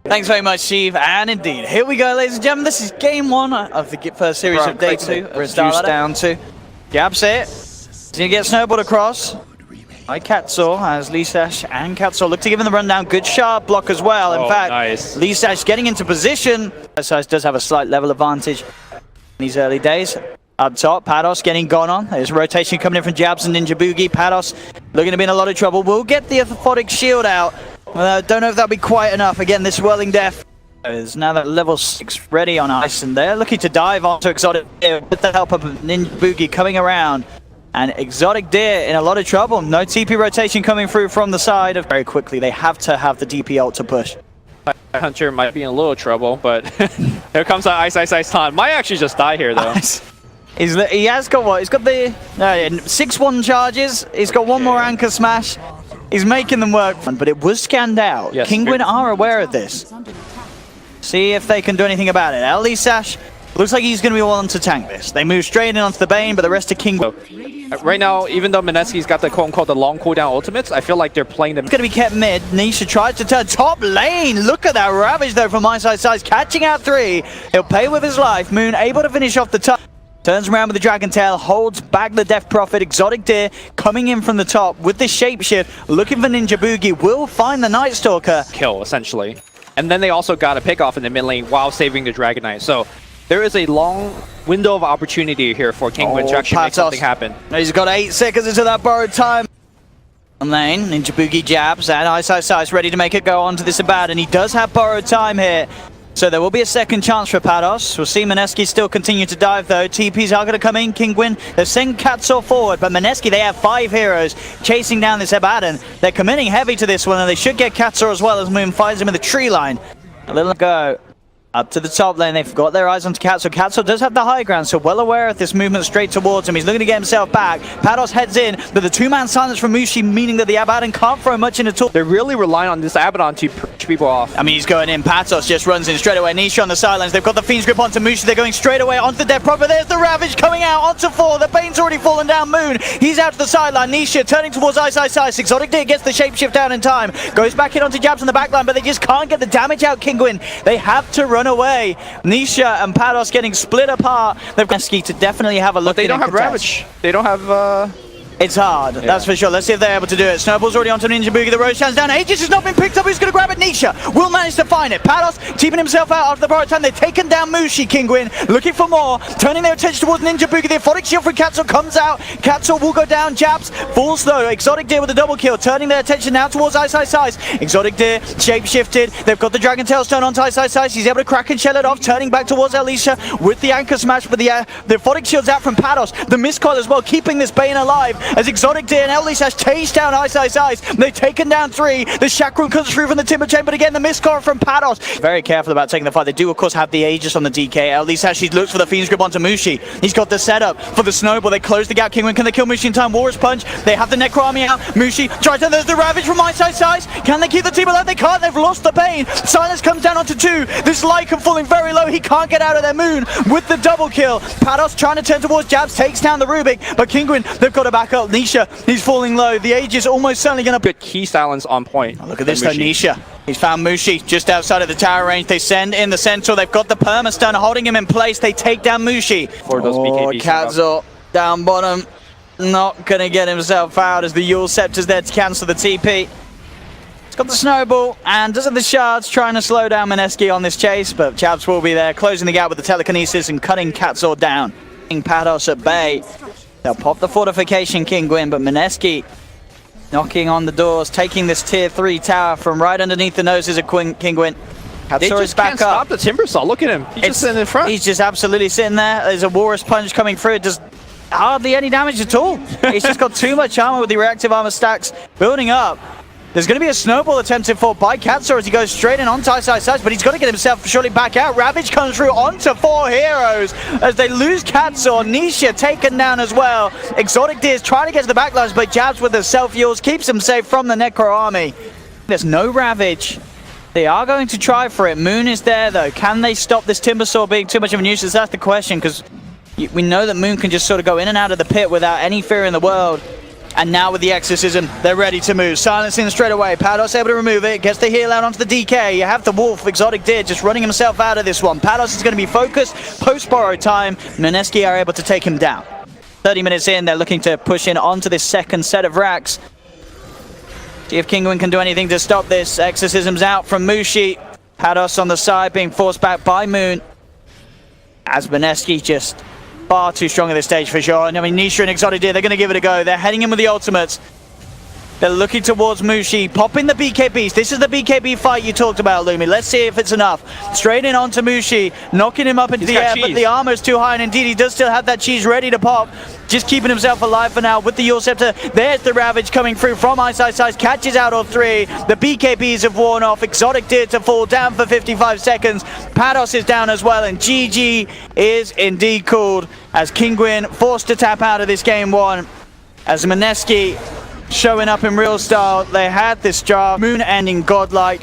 Thanks very much, Steve. And indeed, here we go, ladies and gentlemen. This is game one of the first series of day 2. Reduced down to Jabs it. He's going to get snowballed across by Katzor as Lisash and Katzor look to give him the rundown. Good sharp block as well. In fact, nice. Lisash getting into position. Size does have a slight level advantage in these early days. Up top, Pados getting gone on. There's rotation coming in from Jabs and Ninja Boogie. Pados looking to be in a lot of trouble. We'll get the orthotic shield out. Don't know if that'll be quite enough. Again, this Whirling Death is now that level 6 ready on ice, and they're looking to dive onto Exotic Deer with the help of Ninja Boogie coming around. And Exotic Deer in a lot of trouble. No TP rotation coming through from the side. Very quickly, they have to have the DP ult to push. Hunter might be in a little trouble, but here comes that Ice Taunt. Might actually just die here, though. He has got what? He's got the 6-1 charges. He's got one more Anchor Smash. He's making them work, but it was scanned out. Yes, Kinguin are aware of this. See if they can do anything about it. Lisash looks like he's going to be one to tank this. They move straight in onto the Bane, but the rest of Kinguin. Right now, even though Mineski's got the quote-unquote the long cooldown ultimates, I feel like they're playing them. It's going to be kept mid. Nisha tries to turn top lane. Look at that Ravage, though, from Ice, catching out 3. He'll pay with his life. Moon able to finish off the top. Turns around with the Dragon Tail, holds back the Death Prophet. Exotic Deer coming in from the top with the Shapeshift, looking for Ninja Boogie, will find the Night Stalker. Kill, essentially. And then they also got a pick off in the mid lane while saving the Dragon Knight. So there is a long window of opportunity here for Kinguin to actually make something happen. He's got 8 seconds into that borrowed time. On lane, Ninja Boogie jabs, and Ice ready to make it go on to this Abad, and he does have borrowed time here. So there will be a second chance for Pados. We'll see Mineski still continue to dive though. TPs are going to come in. Kinguin, they've sent Katzor forward, but Mineski, they have 5 heroes chasing down this Abaddon. They're committing heavy to this one, and they should get Katzor as well as Moon finds him in the tree line. A little go. Up to the top lane, they've got their eyes onto Katzor. Katzor does have the high ground, so well aware of this movement straight towards him. He's looking to get himself back. Pados heads in, but the 2-man silence from Mushi, meaning that the Abaddon can't throw much in at all. They're really relying on this Abaddon to push people off. I mean, he's going in. Patos just runs in straight away. Nisha on the sidelines. They've got the Fiend's Grip onto Mushi. They're going straight away onto the Death Prophet. There's the Ravage coming out onto 4. The Bane's already fallen down. Moon, he's out to the sideline. Nisha turning towards Ice. Exotic Deer gets the Shapeshift down in time. Goes back in onto Jabs on the backline, but they just can't get the damage out. Kinguin, they have to run away. Nisha and Pados getting split apart. They've got Ski to definitely have a look. But they don't have Ravage. They don't have. It's hard, that's for sure. Let's see if they're able to do it. Snowball's already onto Ninja Boogie. The Roche stands down. Aegis has not been picked up. Who's going to grab it? Nisha will manage to find it. Pados keeping himself out after the borrowed time. They've taken down Mushi. Kinguin looking for more. Turning their attention towards Ninja Boogie. The orthotic shield from Katzor comes out. Katzor will go down. Jabs falls though. Exotic Deer with a double kill. Turning their attention now towards Ice. Exotic Deer shape-shifted. They've got the Dragon Tail stone onto Ice. He's able to crack and shell it off. Turning back towards Alicia with the Anchor Smash. But the orthotic shield's out from Pados. The miscoil as well, keeping this Bane alive as Exotic Deer and Lisash chase down Ice. They've taken down 3. The Chakram comes through from the Timber Chain, but again, the miscoil from Pados. Very careful about taking the fight. They do, of course, have the Aegis on the DK. Lisash, he looks for the Fiend's Grip onto Mushi. He's got the setup for the Snowball. They close the gap. Kinguin, can they kill Mushi in time? Warrior's Punch. They have the Necro Army out. Mushi tries to, there's the Ravage from Ice. Can they keep the team alive? They can't. They've lost the Bane. Silence comes down onto 2. This Lycan falling very low. He can't get out of their Moon with the double kill. Pados trying to turn towards Jabs, takes down the Rubik, but Kinguin, they've got to back up. Nisha, he's falling low. The Age is almost certainly going to... Good key silence on point. Oh, look at this though, Nisha. He's found Mushi just outside of the tower range. They send in the Centaur. They've got the Permastun holding him in place. They take down Mushi. For those BKB Katzor down bottom. Not going to get himself out as the Yule Scepter's there to cancel the TP. He's got the Snowball and does have the Shards trying to slow down Mineski on this chase, but Jabs will be there, closing the gap with the Telekinesis and cutting Katzor down. Pados at bay. They'll pop the fortification, Kinguin, but Mineski knocking on the doors, taking this tier 3 tower from right underneath the noses of Kinguin. Katzor is back up. Stop the Timbersaw. Look at him. He's just sitting in front. He's just absolutely sitting there. There's a Warrior's Punch coming through. It does hardly any damage at all. He's just got too much armor with the reactive armor stacks building up. There's going to be a Snowball attempted for by Katzor as he goes straight in onto Ice, but he's got to get himself surely back out. Ravage comes through onto 4 heroes as they lose Katzor. Nisha taken down as well. Exotic Deer is trying to get to the backlines, but Jabs with the self-heals keeps him safe from the Necro Army. There's no Ravage. They are going to try for it. Moon is there though. Can they stop this Timbersaw being too much of a nuisance? That's the question, because we know that Moon can just sort of go in and out of the pit without any fear in the world. And now with the exorcism, they're ready to move. Silencing straight away. Pados able to remove it. Gets the heal out onto the DK. You have the Wolf, Exotic Deer, just running himself out of this one. Pados is going to be focused. Post-borrow time, Mineski are able to take him down. 30 minutes in, they're looking to push in onto this second set of racks. See if Kinguin can do anything to stop this. Exorcism's out from Mushi. Pados on the side, being forced back by Moon. As Mineski just far too strong at this stage for sure. And I mean, Nisha and Exotic Deer, they're going to give it a go. They're heading in with the ultimates. They're looking towards Mushi, popping the BKBs. This is the BKB fight you talked about, Lumi. Let's see if it's enough. Straight in onto Mushi, knocking him up into the air, but the armor's too high, and indeed he does still have that cheese ready to pop. Just keeping himself alive for now with the Yule Scepter. There's the Ravage coming through from Ice, catches out all three. The BKBs have worn off. Exotic Deer to fall down for 55 seconds. Pados is down as well, and GG is indeed called as Kinguin forced to tap out of this game one. As Mineski showing up in real style. They had this draft. Moon ending godlike.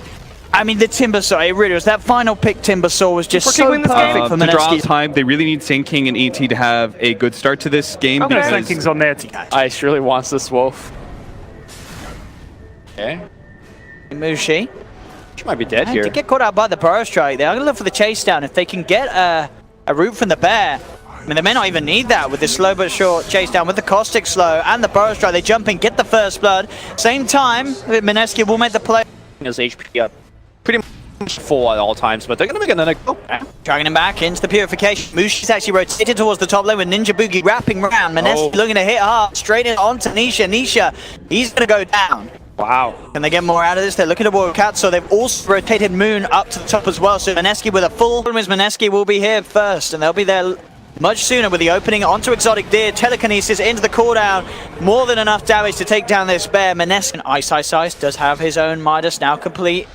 I mean, the Timbersaw, it really was. That final pick Timbersaw was just so perfect for the draw Mineski. time, they really need Sand King and ET to have a good start to this game. Okay, because Sand King's on there to catch. Ice really wants this Wolf. Okay. Mushi. She might be dead here. To get caught out by the Burrow Strike, they're going to look for the chase down. If they can get a root from the bear, I mean, they may not even need that with this slow but short chase down with the Caustic Slow and the Burrow Strike. They jump in, get the first blood. Same time, Mineski will make the play. His HP up pretty much full at all times, but they're going to make another go. Dragging him back into the Purification. Mushi's actually rotated towards the top lane with Ninja Boogie wrapping around. Mineski looking to hit hard, straight in onto Nisha. Nisha, he's going to go down. Wow. Can they get more out of this? They're looking to Warrior Cat, so they've also rotated Moon up to the top as well. So Mineski with a full... Mineski will be here first, and they'll be there much sooner with the opening onto Exotic Deer. Telekinesis into the cooldown. More than enough damage to take down this bear. Mineski, Ice does have his own Midas now complete.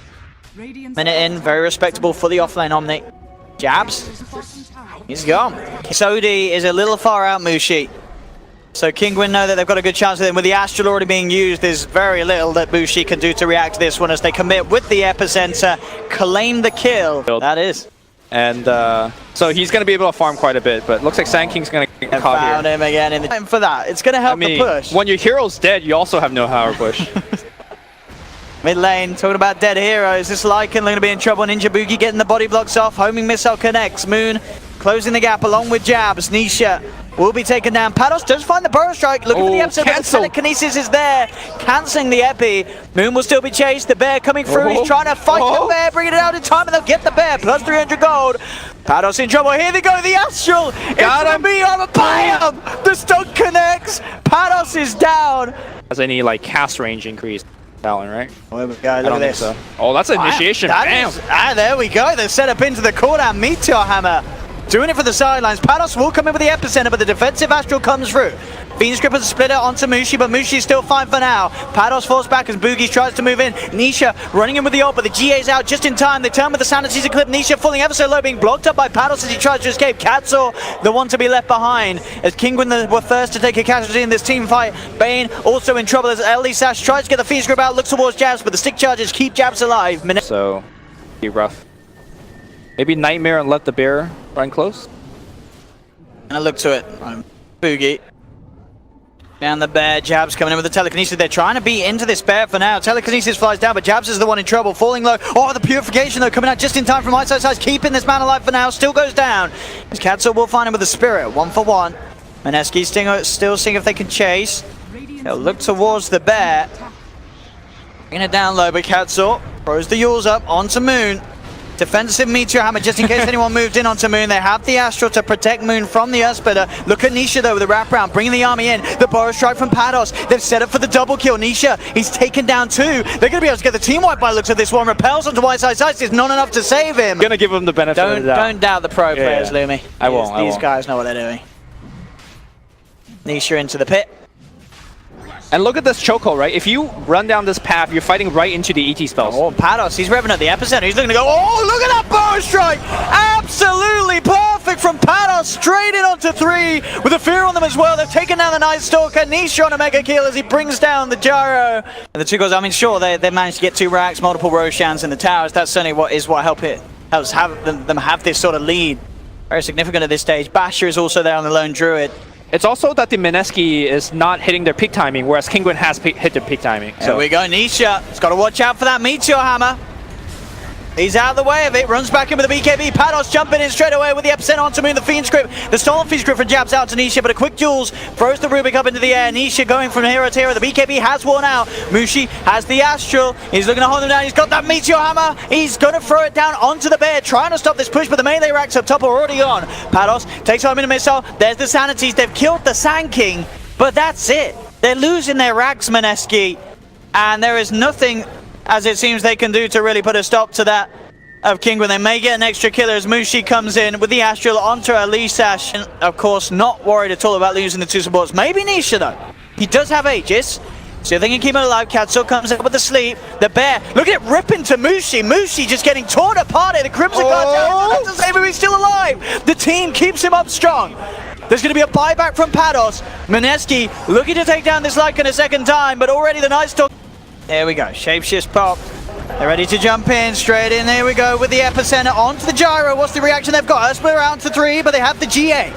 Minute in, very respectable for the offlane Omni. Jabs. He's gone. Sodi is a little far out, Mushi. So Kinguin know that they've got a good chance with him. With the Astral already being used, there's very little that Mushi can do to react to this one as they commit with the Epicenter, claim the kill. That is. And so he's going to be able to farm quite a bit, but looks like Sand King's going to get caught here. Found him again in the time for that. It's going to help the push. When your hero's dead, you also have no power push. Mid lane, talking about dead heroes. This Lycan going to be in trouble. Ninja Boogie getting the body blocks off. Homing missile connects. Moon closing the gap along with Jabs. Nisha will be taken down. Pados does find the Burrow Strike. Looking for the episode, but the telekinesis is there. Cancelling the epi. Moon will still be chased. The bear coming through. He's trying to fight the bear, bringing it out in time, and they'll get the bear. Plus 300 gold. Pados in trouble. Here they go. The Astral. Got him. Bam! The stun connects. Pados is down. Has any like cast range increase? Talon, right? Oh, look at this. So. Oh, that's an initiation. Bam! There we go. They're set up into the cooldown. Meteor Hammer. Doing it for the sidelines. Pados will come in with the Epicenter, but the defensive Astral comes through. Phoenix Gripper split it onto Mushi, but Mushi's still fine for now. Pados falls back as Boogie tries to move in. Nisha running in with the ult, but the GA's out just in time. They turn with the Sanity's Eclipse. Nisha falling ever so low, being blocked up by Pados as he tries to escape. Katsuo, the one to be left behind. As Kinguin were first to take a casualty in this team fight. Bane also in trouble as LD Sash tries to get the Phoenix Grip out, looks towards Jabs, but the stick charges keep Jabs alive. So, be rough. Maybe Nightmare and let the bear run close. And I look to it. Boogie. Down the bear. Jabs coming in with the telekinesis. They're trying to beat into this bear for now. Telekinesis flies down, but Jabs is the one in trouble. Falling low. Oh, the Purification though coming out just in time from Ice. Keeping this man alive for now. Still goes down. His Katsuo will find him with the Spirit. 1 for 1. Mineski still seeing if they can chase. They'll look towards the bear. Bringing it down low, but Katsuo throws the Yules up onto Moon. Defensive Meteor Hammer just in case anyone moved in onto Moon. They have the Astral to protect Moon from the Earthsplitter. Look at Nisha though with the wraparound, bringing the army in. The Burrow Strike from Pados. They've set up for the double kill. Nisha, he's taken down 2. They're going to be able to get the team wipe by looks of this one. Repels onto White Side Ice. It's not enough to save him. Gonna give him the benefit of the doubt. Don't doubt the pro players, Lumi. I won't. These guys know what they're doing. Nisha into the pit. And look at this chokehold, right? If you run down this path, you're fighting right into the ET spells. Oh, Pados, he's revving at the Epicenter. He's looking to go, oh, look at that Burrow Strike! Absolutely perfect from Pados, straight in onto 3, with a fear on them as well. They've taken down the Night Stalker. Nisha on a mega kill as he brings down the Gyro. And the 2 goals, I mean, sure, they managed to get 2 racks, multiple Roshans in the towers. That's certainly what helps have them have this sort of lead. Very significant at this stage. Basher is also there on the lone Druid. It's also that the Mineski is not hitting their peak timing, whereas Kinguin has hit their peak timing. There we go, Nisha. He's got to watch out for that Meteor Hammer. He's out of the way of it, runs back in with the BKB. Pados jumping in straight away with the epicenter onto Moon, the Fiend script. The stolen Fiend script for jabs out to Nisha, but a quick Jules throws the Rubik up into the air. Nisha going from hero to hero. The BKB has worn out. Mushi has the Astral. He's looking to hold him down. He's got that Meteor Hammer. He's going to throw it down onto the bear, trying to stop this push, but the melee racks up top are already on. Pados takes home in a missile. There's the Sanities. They've killed the Sand King, but that's it. They're losing their racks, Mineski, and there is nothing, as it seems, they can do to really put a stop to that of Kinguin. They may get an extra killer as Mushi comes in with the Astral onto Elisash. And of course, not worried at all about losing the two supports. Maybe Nisha though. He does have Aegis, so if they can keep him alive. Katsu comes up with the sleep. The bear, look at it ripping to Mushi. Mushi just getting torn apart here. The Crimson Guard down. That's to save him. He's still alive. The team keeps him up strong. There's going to be a buyback from Pados. Mineski looking to take down this Lycan a second time, but already the Nightstalk. There we go. Shapeshift pop. They're ready to jump in, straight in, there we go, with the epicenter onto the gyro. What's the reaction they've got? Ursula out to 3, but they have the GA.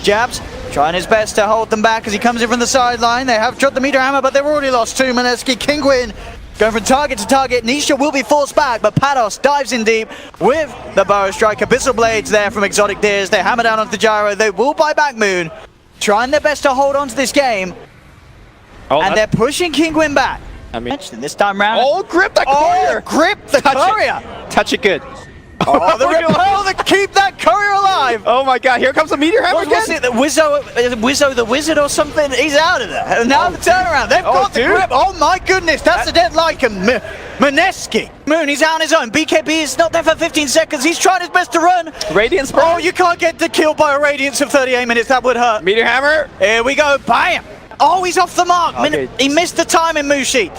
Jabs trying his best to hold them back as he comes in from the sideline. They have dropped the Meteor Hammer, but they've already lost 2. Mineski, Kinguin going from target to target. Nisha will be forced back, but Pados dives in deep with the Bow Strike. Abyssal Blades there from Exotic Deers. They hammer down onto the gyro. They will buy back Moon, trying their best to hold on to this game. And they're pushing Kinguin back. I mean, this time round. Oh, grip that courier! Grip the courier! Touch it good. Oh, the repel to keep that courier alive! Oh my god, here comes the Meteor Hammer again! What's it, the Wizzo the Wizard or something? He's out of there. And now the turnaround. They've got the grip. Oh my goodness, that's a dead Lycan. Mineski. Moon, he's out on his own. BKB is not there for 15 seconds. He's trying his best to run. Radiance. Oh, you can't get the kill by a Radiance of 38 minutes. That would hurt. Meteor Hammer. Here we go. Bam! Oh, he's off the mark. Okay. He missed the timing, Mushi.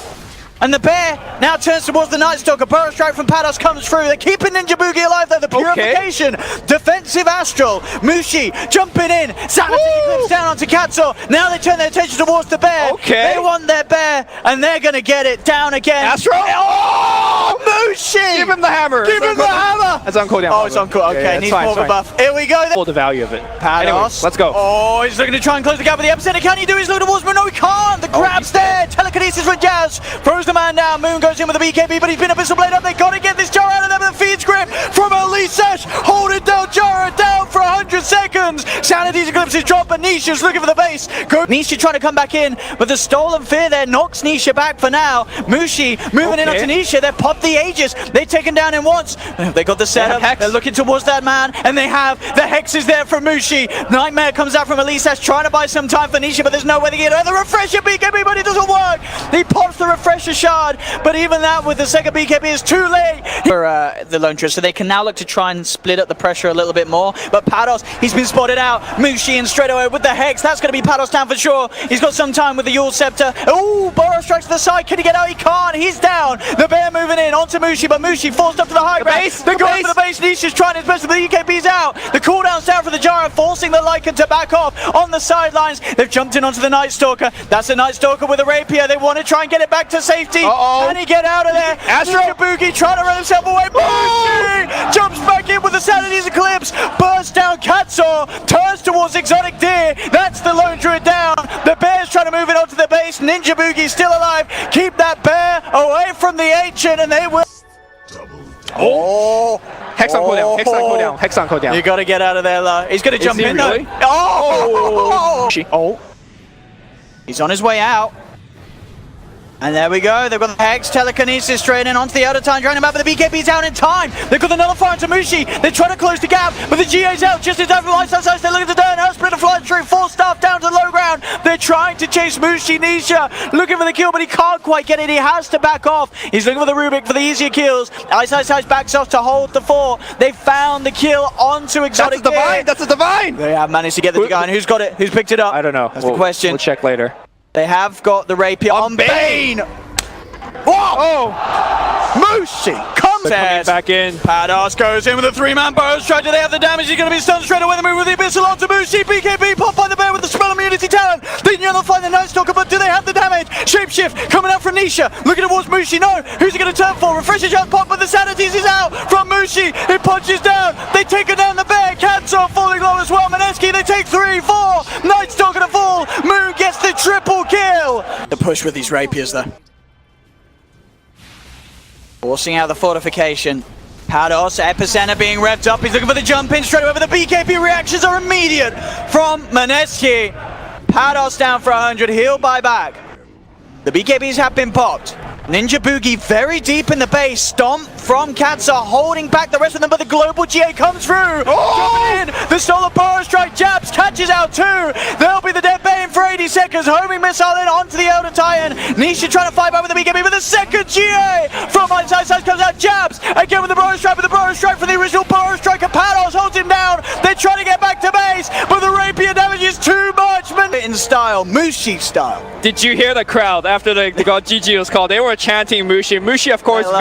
And the bear now turns towards the Nightstalker. Burrow Strike from Pados comes through. They're keeping Ninja Boogie alive though. The Purification. Defensive Astral. Mushi jumping in. Sanity clips down onto Katsu. Now they turn their attention towards the bear. They want their bear and they're going to get it down again. Astral. Oh, Mushi! Give him the hammer. Give him the hammer. It's on cooldown. Oh, it's on cooldown. Okay, needs more of a buff. Here we go. Hold the value of it. Pados. Anyways, let's go. Oh, he's looking to try and close the gap with the epicenter. Can he do his little towards Moon? No, he can't. The grab's there. Telekinesis from Jazz. Throws the man down. Moon goes in with the BKB, but he's been Abyssal Blade up. They got to get this Jaro out of there with the feed script from Elisash. Hold it down, Jaro down for 100 seconds. Sanity's Eclipse is dropped, but Nisha's looking for the base. Nisha trying to come back in, but the Stolen Fear there knocks Nisha back for now. Mushi moving in onto Nisha. They've popped the Aegis. They've taken down in once. They got the setup. They're looking towards that man, and they have the hexes there from Mushi. Nightmare comes out from Elisash, trying to buy some time for Nisha, but there's no way to get it. The refresher BKB, but it doesn't work. He pops the refresher shard, but even that with the second BKB is too late for the Lone Trust, so they can now look to try and split up the pressure a little bit more. But Pados, he's been spotted out. Mushi in straight away with the Hex. That's going to be Pados down for sure. He's got some time with the Yule Scepter. Oh, Burrow strikes to the side. Can he get out? He can't. He's down. The bear moving in onto Mushi, but Mushi forced up to the high ground. They're going for the base. Nisha's trying his best, but the EKB's out. The cooldown's down for the Jaro, forcing the Lycan to back off on the sidelines. They've jumped in onto the Nightstalker. That's a Nightstalker with a Rapier. They want to try and get it back to safety. Can he get out of there? Ninja Boogie trying to run himself away. Mushi jumps back in with the Sanity's Eclipse. Bursts down Katsu. Turns towards Exotic Deer. That's the Lone Druid down. The bear's trying to move it onto the base. Ninja Boogie's still alive. Keep that bear away from the Ancient and they will... Hex on cooldown. Hex on cooldown. Hex on cooldown. You got to get out of there, La. He's going to jump in really? though. He's on his way out. And there we go, they've got the Hex, Telekinesis straight in onto the outer time, trying him out, but the BKB's out in time. They've got the Nullifier into Mushi. They're trying to close the gap, but the GA's out just in time for my side. They're looking to turn. Split a fly through, 4 staff down to the low ground. They're trying to chase Mushi. Nisha looking for the kill, but he can't quite get it. He has to back off. He's looking for the Rubik for the easier kills. Ice backs off to hold the 4. They found the kill onto Exotic. That's a Divine! That's a Divine! They have managed to get the Divine. Who's got it? Who's picked it up? I don't know. That's the question. We'll check later. They have got the Rapier on Bane. Whoa! Oh! Mushi comes Coming back in. Pados goes in with a 3-man burrow strike. Do they have the damage? He's going to be stunned straight away. The move with the Abyssal onto Mushi. BKB popped by the bear with the spell immunity talent. They nearly find the Night Stalker, but do they have the damage? Shapeshift coming out from Nisha. Looking towards Mushi. No. Who's he going to turn for? Refreshes jump pop, but the Sanities is out from Mushi. It punches down. They take it down the bear. Cancer falling low as well. Mineski, they take 3, 4. Night Stalker to fall. Moon gets the triple kill. The push with these rapiers though. Forcing out the fortification. Pados, Epicenter being revved up. He's looking for the jump in straight away, but the BKB reactions are immediate from Mineski. Pados down for 100, he'll buy back. The BKBs have been popped. Ninja Boogie very deep in the base. Stomp from Katsa holding back the rest of them, but the global GA comes through. Coming in, the Solar Burrow Strike jabs, catches out 2. They'll be the dead bane for 80 seconds. Homing missile in onto the Elder Titan. Nisha trying to fight back with the BKB, but the second GA from inside side comes out, jabs again with the Burrow Strike, but the Burrow Strike for the original Burrow Strike. Pados holds him down. They're trying to get back to base, but the rapier damage is too much. In style, Mushi style. Did you hear the crowd after the God GG was called? They were chanting Mushi. Mushi, of course,